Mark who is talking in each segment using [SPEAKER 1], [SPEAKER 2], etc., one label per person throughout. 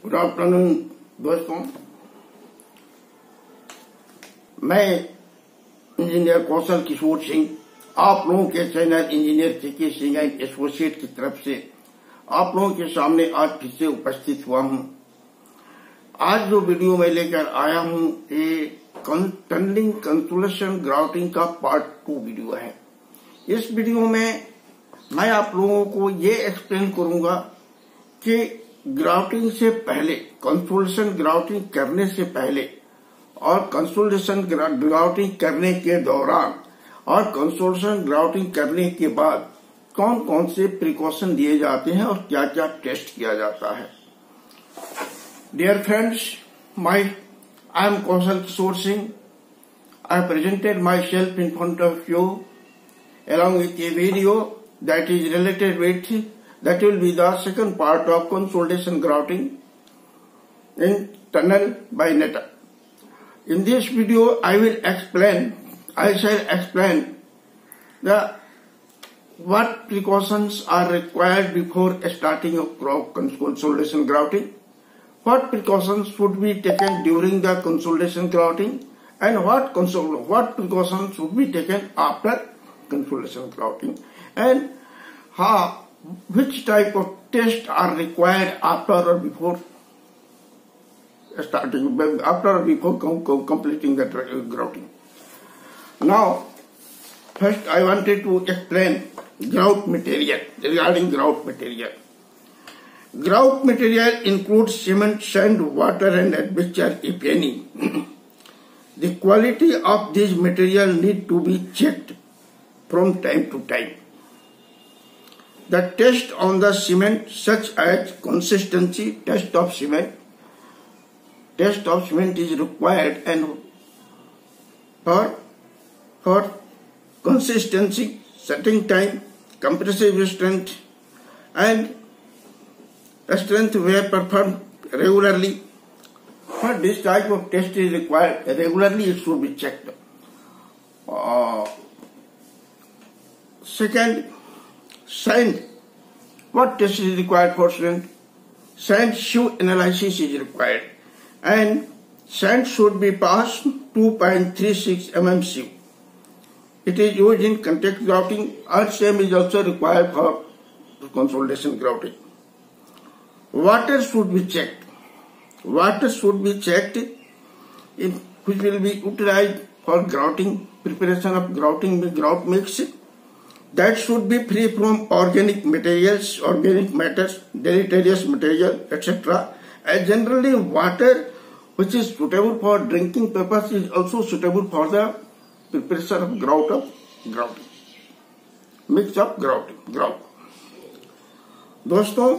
[SPEAKER 1] Good afternoon दोस्तों, मैं engineer कौशल किशोर सिंह आप लोगों के चैनल इंजीनियर के सिंह एंड एसोसिएट की तरफ से आप लोगों के सामने आज फिर से उपस्थित हुआ हूं। आज जो वीडियो मैं लेकर आया हूं ये टनलिंग कंसोलेशन ग्राउटिंग का पार्ट 2 वीडियो है। इस वीडियो में मैं आप लोगों को ये एक्सप्लेन करूंगा कि ग्राउटिंग से पहले, कंसोलेशन ग्राउटिंग करने से पहले और कंसोलेशन ग्राउटिंग करने के दौरान और कंसोलेशन ग्राउटिंग करने के बाद कौन कौन से प्रिकॉशन दिए जाते हैं और क्या क्या टेस्ट किया जाता है। Dear friends, I am Kaushal Kishore Singh. I presented myself in front of you along with a video that is related with that will be the second part of consolidation grouting in tunnel by Neta. In this video, I shall explain the what precautions are required before starting of consolidation grouting, what precautions should be taken during the consolidation grouting, and what precautions should be taken after consolidation grouting, and which type of tests are required after or before completing the grouting. Now, first I wanted to explain grout material. Regarding grout material, grout material includes cement, sand, water, and admixture, if any. The quality of this material need to be checked from time to time. The test on the cement, such as consistency test of cement is required, and for consistency, setting time, compressive strength, and strength were performed regularly. For this type of test is required regularly, it should be checked. Second, sand. What test is required for sand? Sand sieve analysis is required, and sand should be passed 2.36 mm sieve. It is used in contact grouting, and same is also required for consolidation grouting. Water should be checked. Water should be checked, which will be utilized for grouting, preparation of grouting grout mix. That should be free from organic materials, organic matters, deleterious material, etc. And generally, water which is suitable for drinking purpose is also suitable for the preparation of grouting, mix of grout. दोस्तों,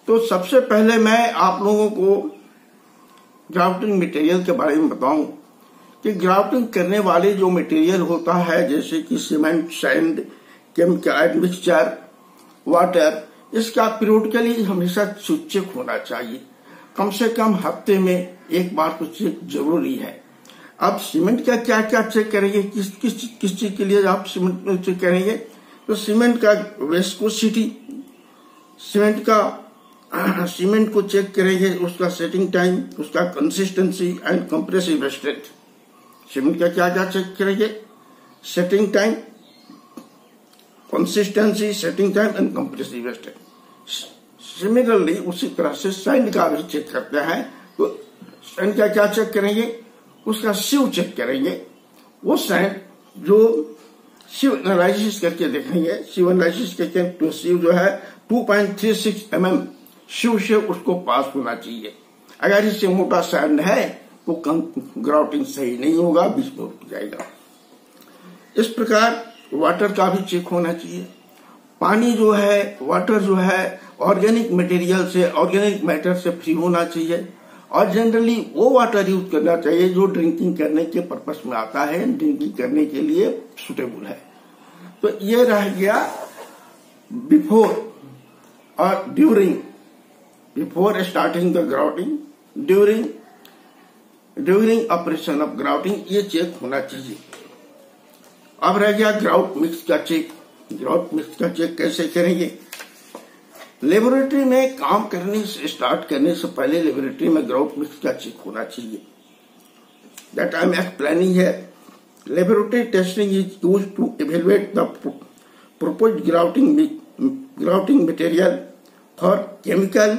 [SPEAKER 1] तो सबसे पहले मैं आप लोगों को grouting material के बारे में बताऊं कि ग्राउटिंग करने वाले जो मटेरियल होता है, जैसे कि cement, sand, chemical mixture, water, इसका पीरियडिकली हमेशा चेक होना चाहिए। कम से कम हफ्ते में एक बार तो चेक जरूरी है। अब सीमेंट का क्या क्या चेक करेंगे, किस चीज के लिए आप सीमेंट चेक करेंगे, तो सीमेंट का विस्कोसिटी, सीमेंट को चेक करेंगे, उसका सेटिंग टाइम, उसका consistency and compressive strength. Cement का क्या क्या चेक करेंगे, setting time, consistency, setting time and compressive strength. Similarly उसी तरह से सैंड का भी चेक करते हैं, तो सैंड का क्या चेक करेंगे, उसका सिव चेक करेंगे। वो सैंड जो सिव एनालिसिस करके देखेंगे, सिव एनालिसिस करके तो सिव जो है 2.36 mm सिव से उसको पास होना चाहिए। अगर इससे मोटा सैंड है तो ग्राउटिंग सही नहीं होगा, बीच में रुक जाएगा। इस प्रकार वाटर का भी चेक होना चाहिए। पानी जो है, वाटर जो है, ऑर्गेनिक मटेरियल से, ऑर्गेनिक मैटर से फ्री होना चाहिए, और जनरली वो वाटर यूज करना चाहिए जो ड्रिंकिंग करने के पर्पस में आता है, ड्रिंकिंग करने के लिए सुटेबल है। तो ये रह गया बिफोर और during, before starting the grouting, during operation of grouting, ये चेक होना चाहिए। अब रह गया ग्राउट मिक्स का चेक। ग्राउट मिक्स का चेक कैसे करेंगे, लेबोरेटरी में काम करने से स्टार्ट करने से पहले लेबोरेटरी में ग्राउट मिक्स का चेक होना चाहिए। दैट आई एम एक्सप्लेनिंग है। Laboratory testing is used to evaluate the proposed grouting material for chemical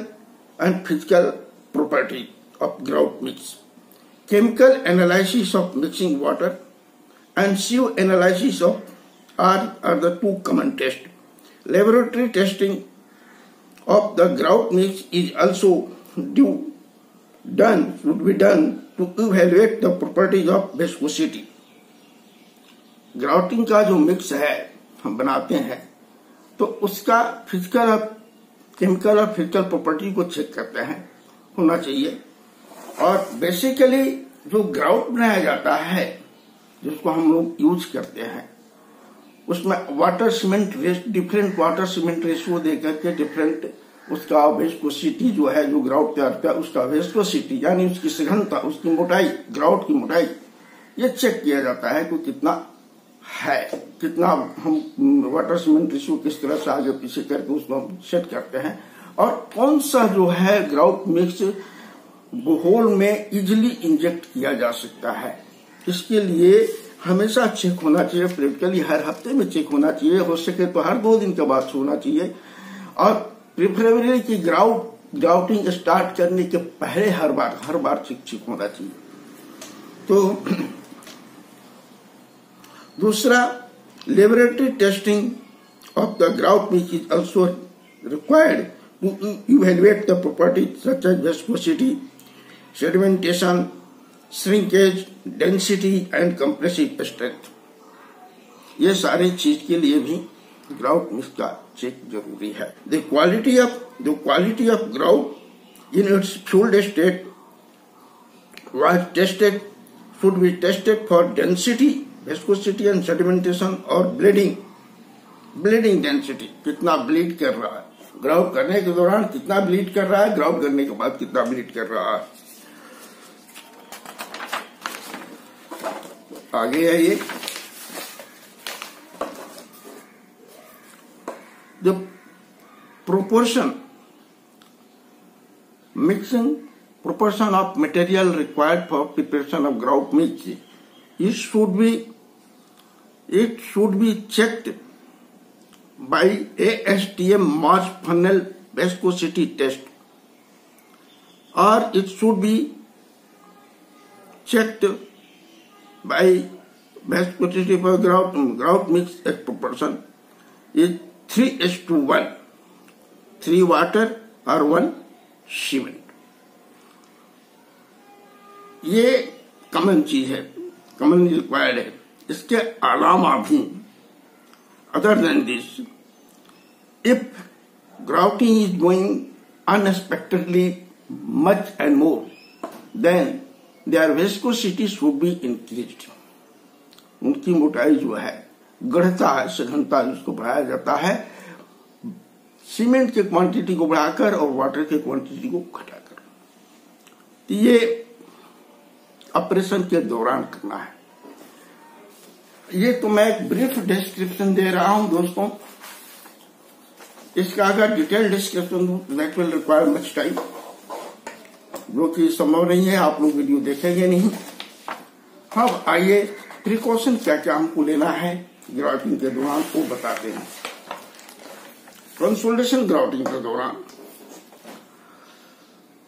[SPEAKER 1] and physical properties of grout mix. Chemical analysis of mixing water and sieve analysis of are the two common tests. Laboratory testing of the grout mix is also should be done to evaluate the properties of viscosity. Grouting का जो mix है हम बनाते हैं तो उसका physical और chemical और फिजिकल प्रॉपर्टी को चेक करते हैं, होना चाहिए। और बेसिकली जो ग्राउट बनाया जाता है जिसको हम लोग यूज करते हैं उसमें water cement different water cement ratio देकर के डिफरेंट उसका विस्कोसिटी जो है, जो ग्राउट तैयार होता है उसका विस्कोसिटी यानी उसकी सघनता, उसकी मोटाई, ग्राउट की मोटाई, ये चेक किया जाता है कि कितना है, कितना हम वाटर सीमेंट रेशियो किस तरह से आगे पीछे करके उसको हम सेट करते हैं, और कौन सा जो है ग्राउट मिक्स होल में इजिली इंजेक्ट किया जा सकता है। इसके लिए हमेशा चेक होना चाहिए, प्रैक्टिकली हर हफ्ते में चेक होना चाहिए, हो सके तो हर 2 दिन के बाद होना चाहिए। और प्रिफरेबली की ग्राउटिंग स्टार्ट करने के पहले हर बार चेक होना चाहिए। तो दूसरा, laboratory testing of the grout mix is also required to evaluate the properties such as viscosity, sedimentation, shrinkage, density and compressive strength. ये सारी चीज के लिए भी ग्राउट मिक्स का चेक जरूरी है। The quality of grout in its fuelled state was tested should be tested for density, viscosity and sedimentation और bleeding density, कितना ब्लीड कर रहा है, ग्राउट करने के दौरान कितना ब्लीड कर रहा है, ग्राउट करने के बाद कितना ब्लीड कर रहा है। आगे है ये the proportion of material required for preparation of grout mix. It should be checked by ASTM mass funnel viscosity test, or it should be checked by viscosity for grout mix at proportion is 3:1, 3 water or 1 cement. ये common चीज है, common required है। इसके अलावा भी other than this, if grouting is going unexpectedly much and more then their viscosity should be increased. उनकी मोटाई जो है, गढ़ता है, सघनता जिसको बढ़ाया जाता है सीमेंट के क्वांटिटी को बढ़ाकर और वाटर के क्वांटिटी को घटाकर। तो ये ऑपरेशन के दौरान करना है। ये तो मैं एक ब्रीफ डिस्क्रिप्शन दे रहा हूं दोस्तों, इसका अगर डिटेल डिस्क्रिप्शन दूं that will require much time, जो कि संभव नहीं है, आप लोग वीडियो देखेंगे नहीं। अब आइए प्रिकॉशन क्या क्या हमको लेना है ग्राउटिंग के दौरान वो बताते हैं। कंसोलिडेशन ग्राउटिंग के दौरान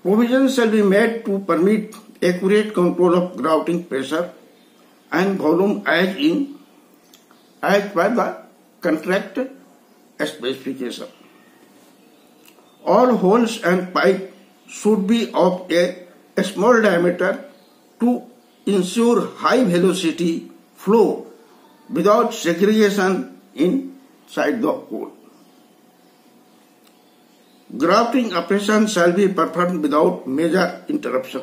[SPEAKER 1] provision shall be made to permit accurate control of grouting pressure and volume as per the contract specification. All holes and pipe should be of a small diameter to ensure high velocity flow without segregation inside the hole. Grafting operation shall be performed without major interruption.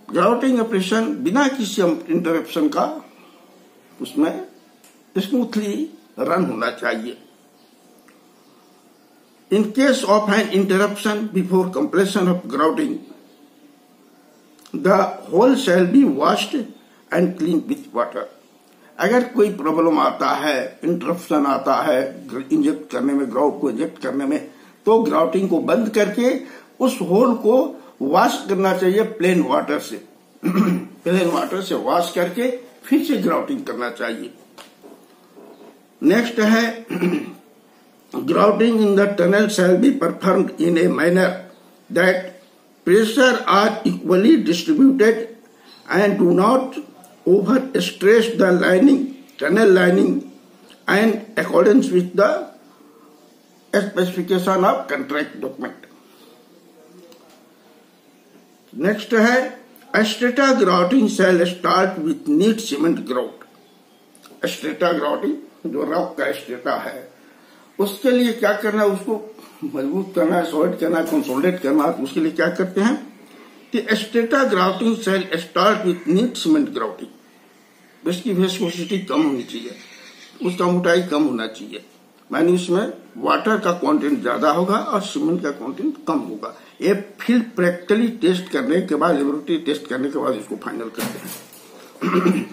[SPEAKER 1] Grouting operation बिना किसी interruption का उसमें smoothly run होना चाहिए। In case of an interruption before completion of grouting, the hole shall be washed and cleaned with water अगर कोई problem आता है, इंटरप्शन आता है इंजेक्ट करने में, ग्राउट को इंजेक्ट करने में, तो ग्राउटिंग को बंद करके उस होल को वॉश करना चाहिए प्लेन वाटर से। प्लेन वाटर से वॉश करके फिर से ग्राउटिंग करना चाहिए। नेक्स्ट है grouting in the tunnel shall be performed in a manner that pressure are equally distributed and do not overstress the lining, tunnel lining, and accordance with the specification of contract document. Next है strata grouting shall start with neat cement grout. Strata grouting जो rock का strata है, उसके लिए क्या करना है, उसको मजबूत करना है, सॉलिड करना है, कंसोलिडेट करना है। तो उसके लिए क्या करते हैं कि strata grouting shall start with neat cement grouting. इसकी विस्कोसिटी कम होनी चाहिए, उसका मोटाई कम होना चाहिए, मानी उसमें वाटर का कंटेंट ज्यादा होगा और सीमेंट का कंटेंट कम होगा। ये फिर प्रैक्टिकली टेस्ट करने के बाद, लेबोरेटरी टेस्ट करने के बाद इसको फाइनल करते हैं।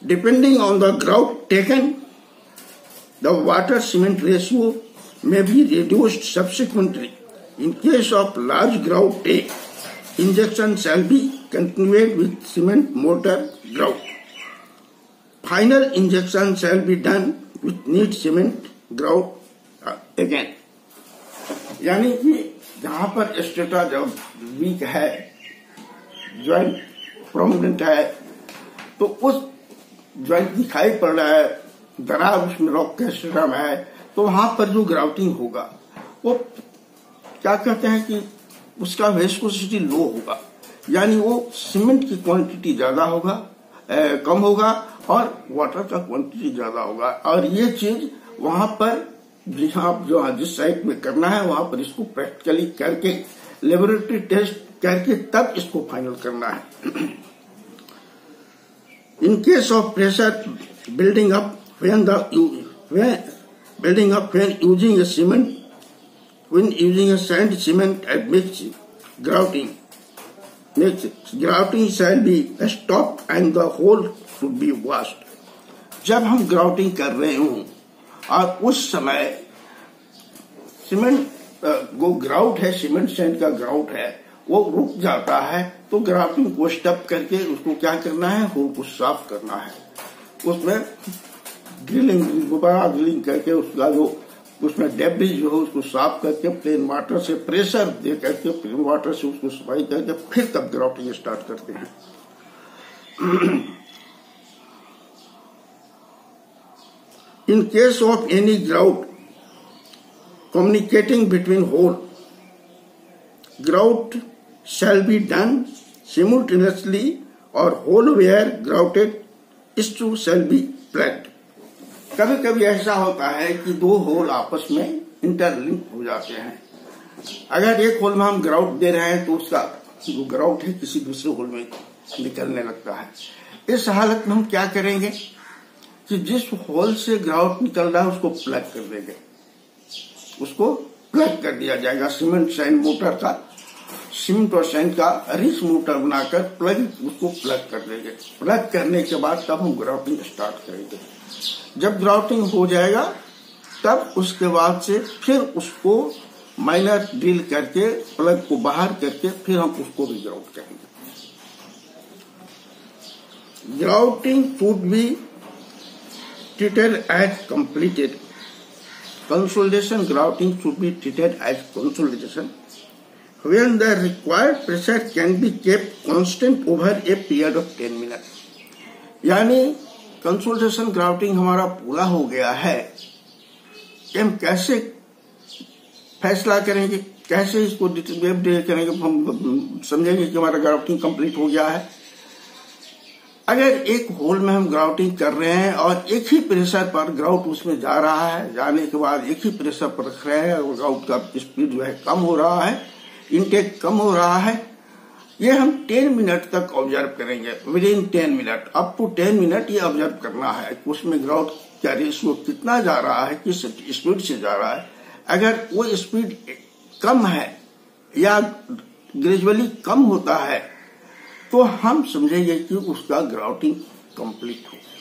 [SPEAKER 1] Depending on the grout taken, the water cement ratio may be reduced subsequently. In case of large grout take, injection shall be continued with cement mortar grout. Final injection shall be done with neat cement grout again. यानी कि जहां पर strata जब week है, joint prominent है, तो उस joint दिखाई पड़ रहा है, दरार उसमें रॉक के स्ट्रेटा में है, तो वहां पर जो ग्राउटिंग होगा वो क्या कहते हैं कि उसका विस्कोसिटी लो होगा, यानी वो सीमेंट की क्वांटिटी ज्यादा होगा, कम होगा, और वाटर का क्वांटिटी ज्यादा होगा। और ये चीज वहां पर जिस साइट में करना है वहां पर इसको प्रैक्टिकली करके, लेबोरेटरी टेस्ट करके तब इसको फाइनल करना है। इन case of pressure building up when using a cement, when using a sand cement and mixed grouting shall be stopped and the whole should be washed. जब हम ग्राउटिंग कर रहे हों और उस समय सीमेंट वो ग्राउट है, सीमेंट सैंड का ग्राउट है, वो रुक जाता है, तो ग्राउटिंग को स्टॉप करके उसको क्या करना है, होल को साफ करना है। उसमें ड्रिलिंग, दोबारा ड्रिलिंग करके उसका जो उसमें डेब्रिज जो है उसको साफ करके प्लेन वाटर से प्रेशर दे करके, प्लेन वाटर से उसको सफाई करके फिर तब ग्राउटिंग स्टार्ट करते हैं। In case of any grout communicating between hole, grout shall be done simultaneously और hole were grouted tissue shall be plugged. कभी कभी ऐसा होता है कि दो होल आपस में इंटरलिंक हो जाते हैं। अगर एक होल में हम ग्राउट दे रहे हैं तो उसका जो ग्राउट है किसी दूसरे होल में निकलने लगता है। इस हालत में हम क्या करेंगे कि जिस होल से ग्राउट निकल रहा है उसको प्लग कर देंगे, उसको प्लग कर दिया जाएगा। सीमेंट सैंड मोटर का, सीमेंट और सैंड का रिच मोटर बनाकर उसको प्लग कर देंगे। प्लग करने के बाद तब हम ग्राउटिंग स्टार्ट करेंगे। जब ग्राउटिंग हो जाएगा तब उसके बाद से फिर उसको माइनर ड्रिल करके प्लग को बाहर करके फिर हम उसको भी ग्राउट करेंगे। Grouting should be treated as completed. Consolidation grouting should be treated as consolidation when the required pressure can be kept constant over a period of 10 minutes. यानी कंसोलिडेशन ग्राउटिंग हमारा पूरा हो गया है कि हम कैसे फैसला करेंगे, कैसे इसको डिटेल करेंगे, हम समझेंगे कि हमारा ग्राउटिंग कंप्लीट हो गया है। अगर एक होल में हम ग्राउटिंग कर रहे हैं और एक ही प्रेशर पर ग्राउट उसमें जा रहा है, जाने के बाद एक ही प्रेशर पर रख रहे हैं और ग्राउट का स्पीड जो है कम हो रहा है, इनटेक कम हो रहा है, ये हम 10 मिनट तक ऑब्जर्व करेंगे। Within 10 minute, up to 10 minute ये ऑब्जर्व करना है उसमें ग्राउट का रेशियो कितना जा रहा है, किस स्पीड से जा रहा है। अगर वो स्पीड कम है या ग्रेजुअली कम होता है तो हम समझेंगे कि उसका ग्राउटिंग कंप्लीट हो गया।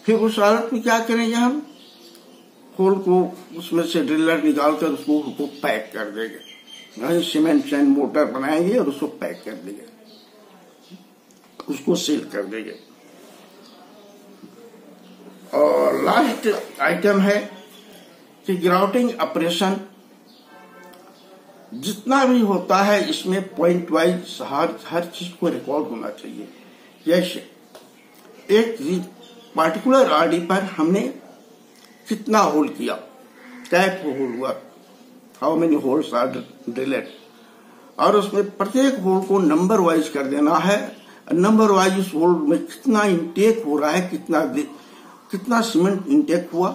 [SPEAKER 1] फिर उस हालत में क्या करेंगे, हम होल को उसमें से ड्रिलर निकालकर उसको पैक कर देंगे, यानी सीमेंट सैंड मोटर बनाएंगे और उसको पैक कर देंगे, उसको सील कर देंगे। और लास्ट आइटम है कि ग्राउटिंग ऑपरेशन जितना भी होता है इसमें पॉइंट वाइज हर चीज को रिकॉर्ड होना चाहिए। जैसे एक पार्टिकुलर आरडी पर हमने कितना होल किया, टाइप होल हुआ, how many holes are drilled, और उसमें प्रत्येक होल को नंबर वाइज कर देना है। नंबर वाइज उस होल में कितना इंटेक हो रहा है, कितना सीमेंट इंटेक हुआ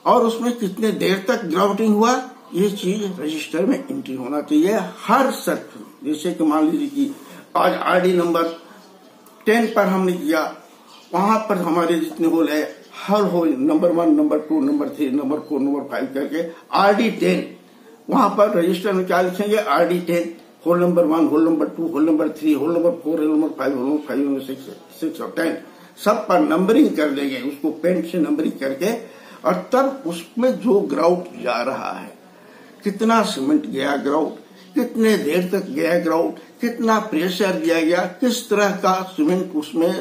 [SPEAKER 1] और उसमें कितने देर तक ग्राउटिंग हुआ, ये चीज रजिस्टर में एंट्री होना चाहिए हर सर्कल। जैसे कि मान लीजिए कि आज आरडी नंबर 10 पर हमने किया, वहां पर हमारे जितने होल है हर hole number 1, number 2, number 3, number 4, number 5 करके आरडी 10, वहां पर रजिस्टर में क्या लिखेंगे, RD 10 hole number 1, hole number 2, hole number 3, hole number 4, hole number 5, hole number 5, hole number 6 और 10 सब पर नंबरिंग कर देंगे, उसको पेन से नंबरिंग करके। और तब उसमें जो ग्राउट जा रहा है, कितना सीमेंट गया ग्राउट, कितने देर तक गया ग्राउट, कितना प्रेशर दिया गया, किस तरह का सीमेंट उसमें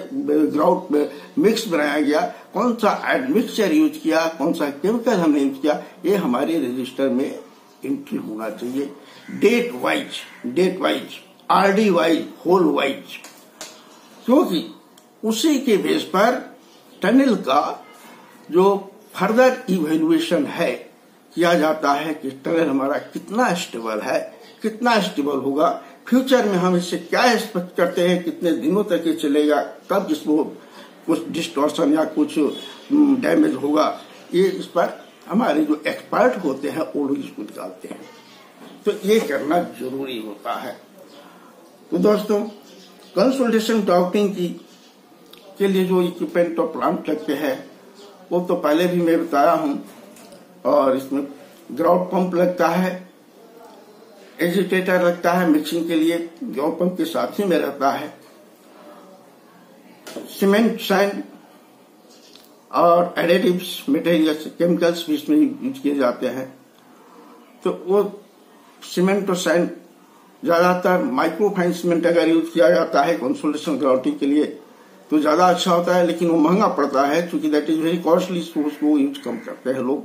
[SPEAKER 1] ग्राउट में मिक्स बनाया गया, कौन सा एडमिक्सचर यूज किया, कौन सा केमिकल हमने यूज किया, ये हमारे रजिस्टर में एंट्री होना चाहिए। Date wise, RD wise, hole wise, क्योंकि उसी के बेस पर टनल का जो फर्दर इवेल्युएशन है किया जाता है कि टनल हमारा कितना स्टेबल है, कितना स्टेबल होगा, फ्यूचर में हम इससे क्या एक्सपेक्ट करते हैं, कितने दिनों तक ये चलेगा, कब इसको कुछ डिस्टॉर्शन या कुछ डैमेज होगा, ये इस पर हमारे जो एक्सपर्ट होते हैं वो लोग इसको निकालते हैं। तो ये करना जरूरी होता है। तो दोस्तों, कंसोलिडेशन ग्राउटिंग के लिए जो इक्विपमेंट और प्लांट लगते हैं वो तो पहले भी मैं बताया हूं। और इसमें ग्राउट पंप लगता है, एजिटेटर लगता है मिक्सिंग के लिए, ग्राउट पंप के साथ ही में रहता है, सीमेंट सैंड और एडिटिव्स मटेरियल्स केमिकल्स भी इसमें यूज किए जाते हैं। तो वो सीमेंट और सैंड ज्यादातर माइक्रोफाइन सीमेंट अगर यूज किया जाता है कंसोलिडेशन ग्राउटिंग के लिए तो ज्यादा अच्छा होता है, लेकिन वो महंगा पड़ता है क्योंकि दैट इज वेरी कॉस्टली, उसको यूज कम करते हैं लोग,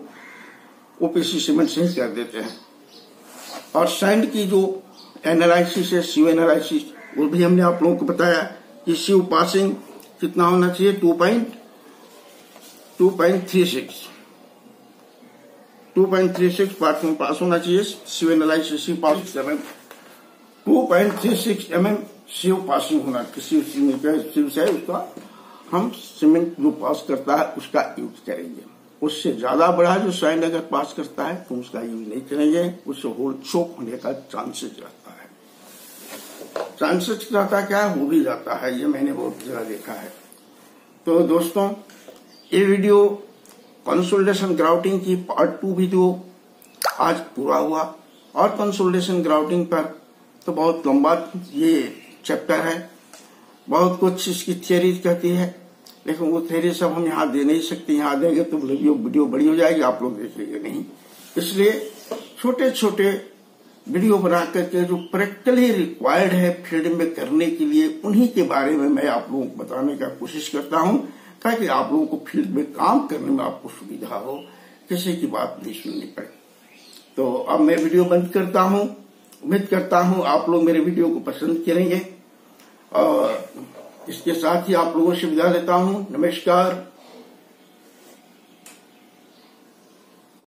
[SPEAKER 1] ओपीसी सीमेंट से ही कर देते हैं। और सैंड की जो एनालिसिस है, सीव एनालिसिस, वो भी हमने आप लोगों को बताया कि सीव पासिंग कितना होना चाहिए, 2.36 पास होना चाहिए। सीव एनालिसिस सीव पासिंग 2.36 mm सीव पासिंग होना, किसी सीव से उसका हम सीमेंट जो पास करता है उसका यूज करेंगे। उससे ज्यादा बड़ा जो सैंड अगर पास करता है तो उसका यूज नहीं करेंगे, उससे होल चोक होने का चांसेस रहता है। चांसेस रहता क्या है, हो भी जाता है, ये मैंने बहुत जगह देखा है। तो दोस्तों, ये वीडियो कंसोलिडेशन ग्राउटिंग की पार्ट 2 वीडियो आज पूरा हुआ। और कंसोलिडेशन ग्राउटिंग पर तो बहुत लंबा ये चैप्टर है, बहुत कुछ इसकी थियरी कहती है, लेकिन वो थियरी सब हम यहाँ दे नहीं सकते। यहाँ देंगे तो वीडियो बड़ी हो जाएगी, आप लोग देखेंगे नहीं। इसलिए छोटे छोटे वीडियो बना करके जो प्रैक्टिकली रिक्वायर्ड है फील्ड में करने के लिए, उन्हीं के बारे में मैं आप लोगों को बताने का कोशिश करता हूँ, ताकि आप लोगों को फील्ड में काम करने में आपको सुविधा हो, किसी की बात नहीं सुननी पड़े। तो अब मैं वीडियो बंद करता हूँ। उम्मीद करता हूँ आप लोग मेरे वीडियो को पसंद करेंगे और इसके साथ ही आप लोगों से विदा लेता हूँ। नमस्कार।